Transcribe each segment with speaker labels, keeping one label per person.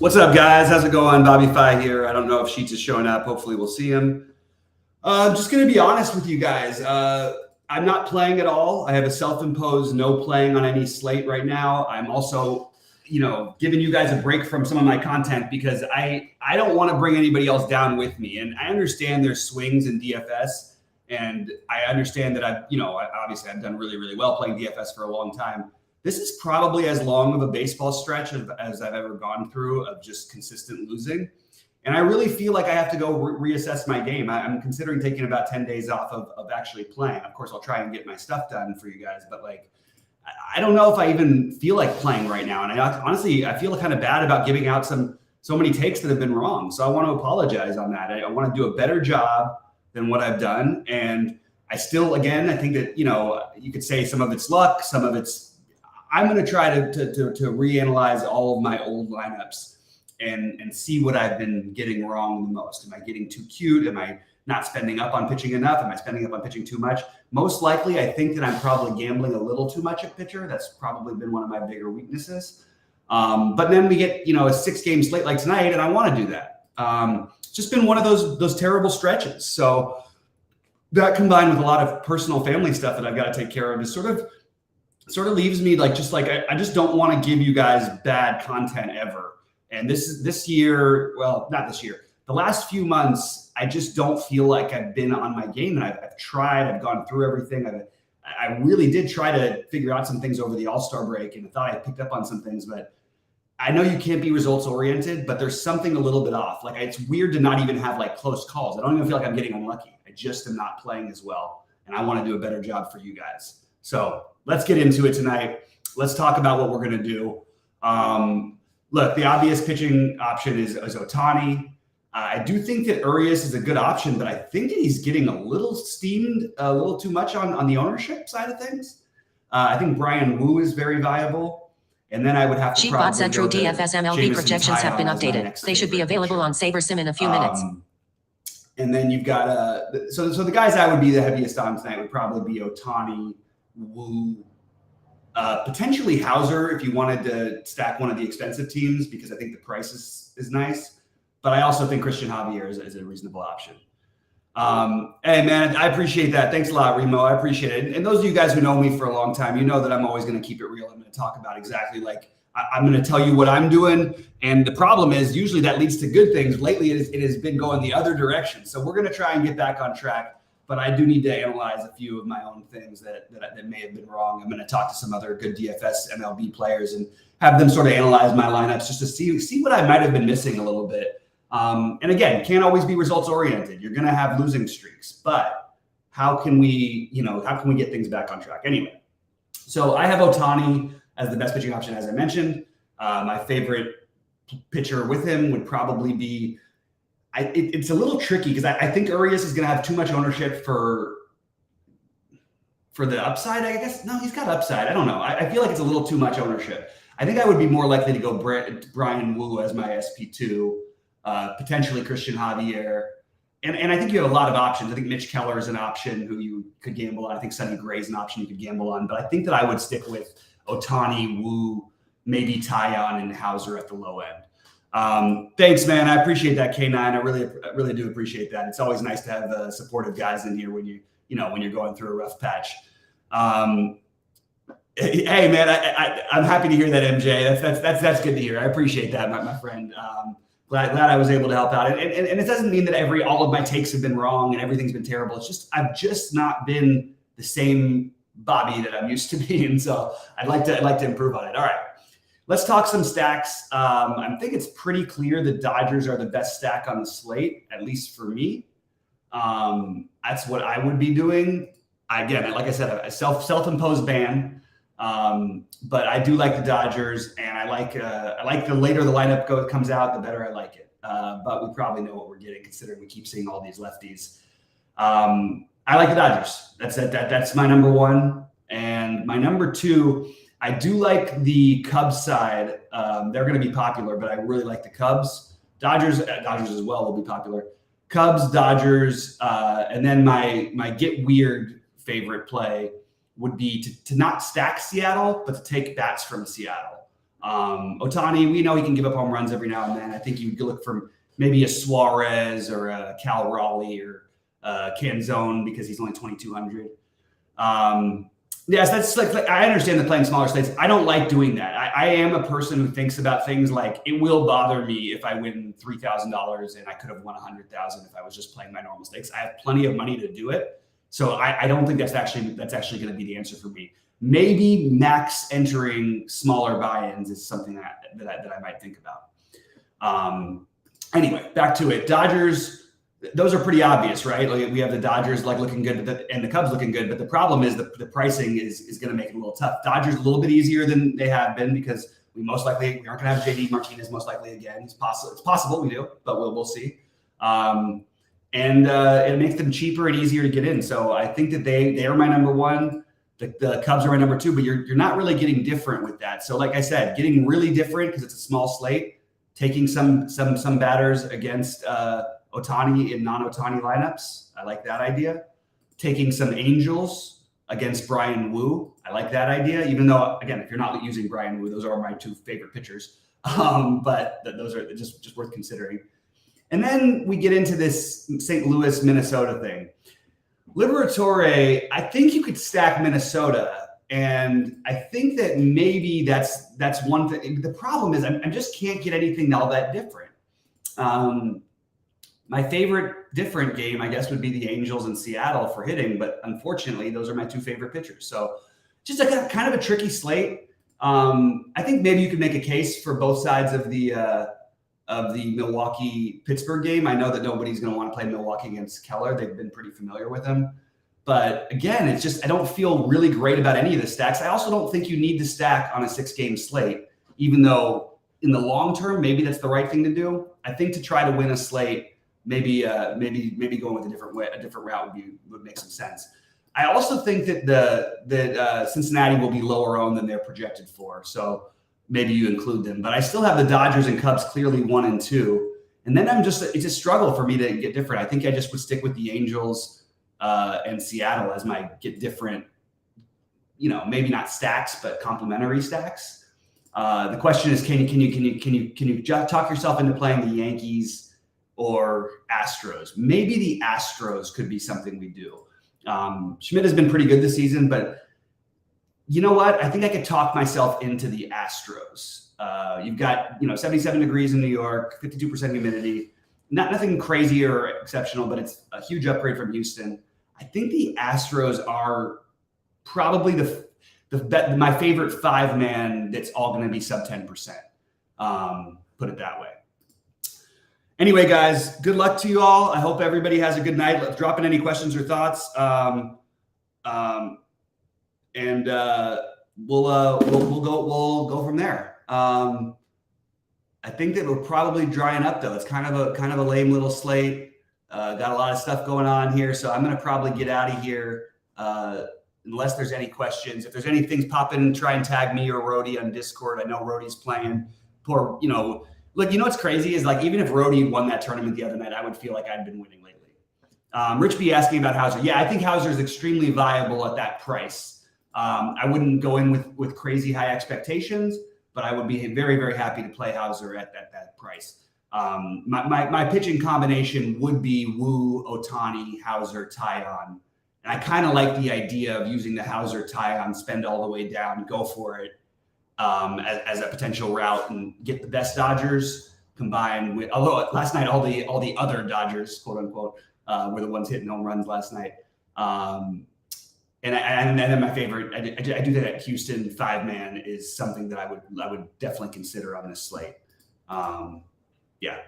Speaker 1: What's up, guys? How's it going? Bobby Fi here. I don't know if Sheets is showing up. Hopefully, we'll see him. I'm just going to be honest with you guys. I'm not playing at all. I have a self-imposed no playing on any slate right now. I'm also, giving you guys a break from some of my content because I don't want to bring anybody else down with me. And I understand there's swings in DFS, and I understand that obviously I've done really, really well playing DFS for a long time. This is probably as long of a baseball stretch as I've ever gone through of just consistent losing. And I really feel like I have to go reassess my game. I'm considering taking about 10 days off of actually playing. Of course, I'll try and get my stuff done for you guys, but I don't know if I even feel like playing right now. And I feel kind of bad about giving out so many takes that have been wrong. So I want to apologize on that. I want to do a better job than what I've done. And I still, again, I think that, you could say some of it's luck, some of it's, I'm going to try to reanalyze all of my old lineups and see what I've been getting wrong the most. Am I getting too cute? Am I not spending up on pitching enough? Am I spending up on pitching too much? Most likely, I think that I'm probably gambling a little too much at pitcher. That's probably been one of my bigger weaknesses. But then we get, a 6-game slate like tonight, and I want to do that. It's just been one of those terrible stretches. So that combined with a lot of personal family stuff that I've got to take care of is sort of leaves me I just don't want to give you guys bad content ever. And this year, well, not this year, the last few months, I just don't feel like I've been on my game. And I've tried, I've gone through everything. I really did try to figure out some things over the All-Star break, and I thought I picked up on some things, but I know you can't be results oriented, but there's something a little bit off. It's weird to not even have close calls. I don't even feel like I'm getting unlucky. I just am not playing as well. And I want to do a better job for you guys. So let's get into it tonight. Let's talk about what we're going to do. Look, the obvious pitching option is Ohtani. I do think that Urias is a good option, but I think that he's getting a little steamed, a little too much on the ownership side of things. I think Brian Wu is very viable. And then I would have to
Speaker 2: Sheetbot Central DFS MLB projections have been updated. They should be available on SaberSim in a few minutes.
Speaker 1: And then you've got so the guys I would be the heaviest on tonight would probably be Ohtani, Wu, potentially Hauser if you wanted to stack one of the expensive teams, because I think the price is nice. But I also think Christian Javier is a reasonable option. Hey, man, I appreciate that. Thanks a lot, Remo. I appreciate it. And those of you guys who know me for a long time, you know that I'm always going to keep it real. I'm going to talk about exactly I'm going to tell you what I'm doing. And the problem is usually that leads to good things. Lately, it has been going the other direction. So we're going to try and get back on track. But I do need to analyze a few of my own things that may have been wrong. I'm going to talk to some other good DFS MLB players and have them sort of analyze my lineups just to see what I might have been missing a little bit. And again, can't always be results oriented. You're going to have losing streaks, but how can we get things back on track? Anyway, so I have Ohtani as the best pitching option, as I mentioned. My favorite pitcher with him would probably be. It's a little tricky because I think Urias is going to have too much ownership for the upside, I guess. No, he's got upside. I don't know. I feel like it's a little too much ownership. I think I would be more likely to go Brian Wu as my SP2, potentially Christian Javier. And I think you have a lot of options. I think Mitch Keller is an option who you could gamble on. I think Sonny Gray is an option you could gamble on. But I think that I would stick with Ohtani, Wu, maybe Tyon and Hauser at the low end. Thanks, man. I appreciate that, K9. I really do appreciate that. It's always nice to have supportive guys in here when when you're going through a rough patch. Hey, man, I'm happy to hear that, MJ. That's good to hear. I appreciate that, my friend. Glad I was able to help out. And it doesn't mean that all of my takes have been wrong and everything's been terrible. It's just I've just not been the same Bobby that I'm used to being. So I'd like to improve on it. All right. Let's talk some stacks. I think it's pretty clear the Dodgers are the best stack on the slate, at least for me. That's what I would be doing. Again, like I said, a self-imposed ban. But I do like the Dodgers, and I like the later the lineup comes out, the better I like it. But we probably know what we're getting, considering we keep seeing all these lefties. I like the Dodgers. That's my number one, and my number two. I do like the Cubs side. They're going to be popular, but I really like the Cubs. Dodgers as well will be popular. Cubs, Dodgers, and then my get weird favorite play would be to not stack Seattle, but to take bats from Seattle. Ohtani, we know he can give up home runs every now and then. I think you could look for maybe a Suarez or a Cal Raleigh or Canzone because he's only 2,200. Yes, that's like I understand the playing smaller slates. I don't like doing that. I am a person who thinks about things like it will bother me if I win $3,000 and I could have won $100,000 if I was just playing my normal stakes. I have plenty of money to do it, so I don't think that's actually going to be the answer for me. Maybe max entering smaller buy-ins is something that I might think about. Anyway, back to it. Dodgers. Those are pretty obvious, right? Like we have the Dodgers like looking good, and the Cubs looking good. But the problem is the pricing is going to make it a little tough. Dodgers a little bit easier than they have been because we aren't going to have JD Martinez most likely again. It's possible we do, but we'll see. And it makes them cheaper and easier to get in. So I think that they are my number one. The Cubs are my number two, but you're not really getting different with that. So like I said, getting really different because it's a small slate, taking some batters against Ohtani in non-Ohtani lineups. I like that idea. Taking some Angels against Brian Wu. I like that idea, even though, again, if you're not using Brian Wu, those are my two favorite pitchers. But those are just worth considering. And then we get into this St. Louis, Minnesota thing. Liberatore, I think you could stack Minnesota. And I think that maybe that's one thing. The problem is I just can't get anything all that different. My favorite different game, I guess, would be the Angels in Seattle for hitting, but unfortunately, those are my two favorite pitchers. So just a kind of a tricky slate. I think maybe you could make a case for both sides of the Milwaukee-Pittsburgh game. I know that nobody's going to want to play Milwaukee against Keller. They've been pretty familiar with him. But again, it's just I don't feel really great about any of the stacks. I also don't think you need to stack on a 6-game slate, even though in the long term, maybe that's the right thing to do. I think to try to win a slate, maybe going with a different route would make some sense. I also think that Cincinnati will be lower owned than they're projected for, so maybe you include them. But I still have the Dodgers and Cubs clearly 1 and 2, and then it's a struggle for me to get different. I think I just would stick with the Angels and Seattle as my get different. Maybe not stacks, but complementary stacks. The question is, can you talk yourself into playing the Yankees or Astros? Maybe the Astros could be something we do. Schmidt has been pretty good this season, but you know what? I think I could talk myself into the Astros. You've got 77 degrees in New York, 52% humidity. Nothing crazy or exceptional, but it's a huge upgrade from Houston. I think the Astros are probably my favorite 5-man that's all going to be sub 10%. Put it that way. Anyway, guys, good luck to you all. I hope everybody has a good night. Let's drop in any questions or thoughts. We'll go from there. I think that we're probably drying up though. It's kind of a lame little slate. Got a lot of stuff going on here, so I'm going to probably get out of here unless there's any questions. If there's any things popping, try and tag me or Rody on Discord. I know Rody's playing. Look, what's crazy is like even if Rody won that tournament the other night, I would feel like I'd been winning lately. Rich B asking about Hauser. Yeah, I think Hauser is extremely viable at that price. I wouldn't go in with crazy high expectations, but I would be very, very happy to play Hauser at that price. My pitching combination would be Wu, Ohtani, Hauser, Taillon. And I kind of like the idea of using the Hauser, Taillon, spend all the way down, go for it as a potential route and get the best Dodgers combined with, although last night all the other Dodgers, quote unquote, were the ones hitting home runs last night. And then my favorite, I do that at Houston 5-man is something that I would definitely consider on this slate. Yeah.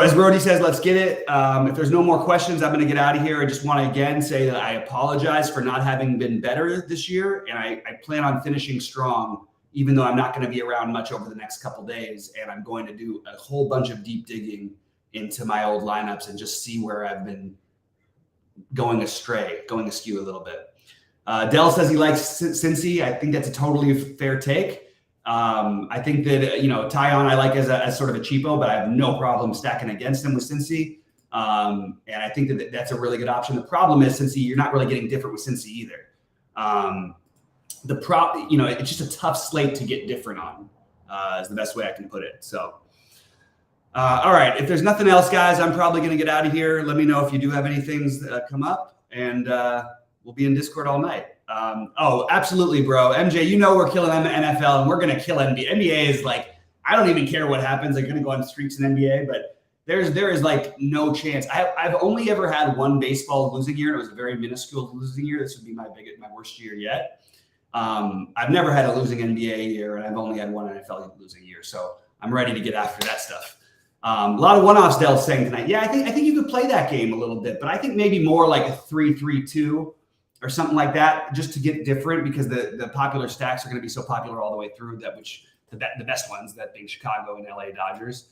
Speaker 1: As Rody says, let's get it. If there's no more questions, I'm going to get out of here. I just want to again say that I apologize for not having been better this year. And I plan on finishing strong, even though I'm not going to be around much over the next couple days. And I'm going to do a whole bunch of deep digging into my old lineups and just see where I've been going askew a little bit. Dell says he likes Cincy. I think that's a totally fair take. I think that, Taillon I like as sort of a cheapo, but I have no problem stacking against him with Cincy. And I think that that's a really good option. The problem is Cincy, you're not really getting different with Cincy either. It's just a tough slate to get different on. is the best way I can put it. So, all right. If there's nothing else, guys, I'm probably going to get out of here. Let me know if you do have any things that come up, and we'll be in Discord all night. Oh, absolutely, bro. MJ, you know we're killing NFL, and we're going to kill NBA. NBA is like, I don't even care what happens. They're going to go on streaks in NBA, but there is like no chance. I've only ever had one baseball losing year. And it was a very minuscule losing year. This would be my worst year yet. I've never had a losing NBA year, and I've only had one NFL losing year. So I'm ready to get after that stuff. A lot of one-offs Dell's saying tonight. Yeah, I think you could play that game a little bit, but I think maybe more like a 3-3-2 or something like that, just to get different, because the popular stacks are going to be so popular all the way through that, which the best ones, that being Chicago and LA Dodgers.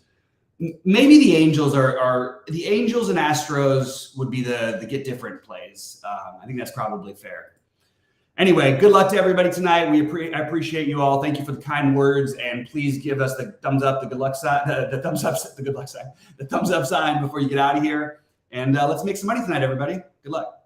Speaker 1: Maybe the Angels are the Angels and Astros would be the get different plays. I think that's probably fair. Anyway, good luck to everybody tonight. I appreciate you all. Thank you for the kind words, and please give us the thumbs up, the good luck sign, the thumbs up, the good luck sign, the thumbs up sign before you get out of here. And let's make some money tonight, everybody. Good luck.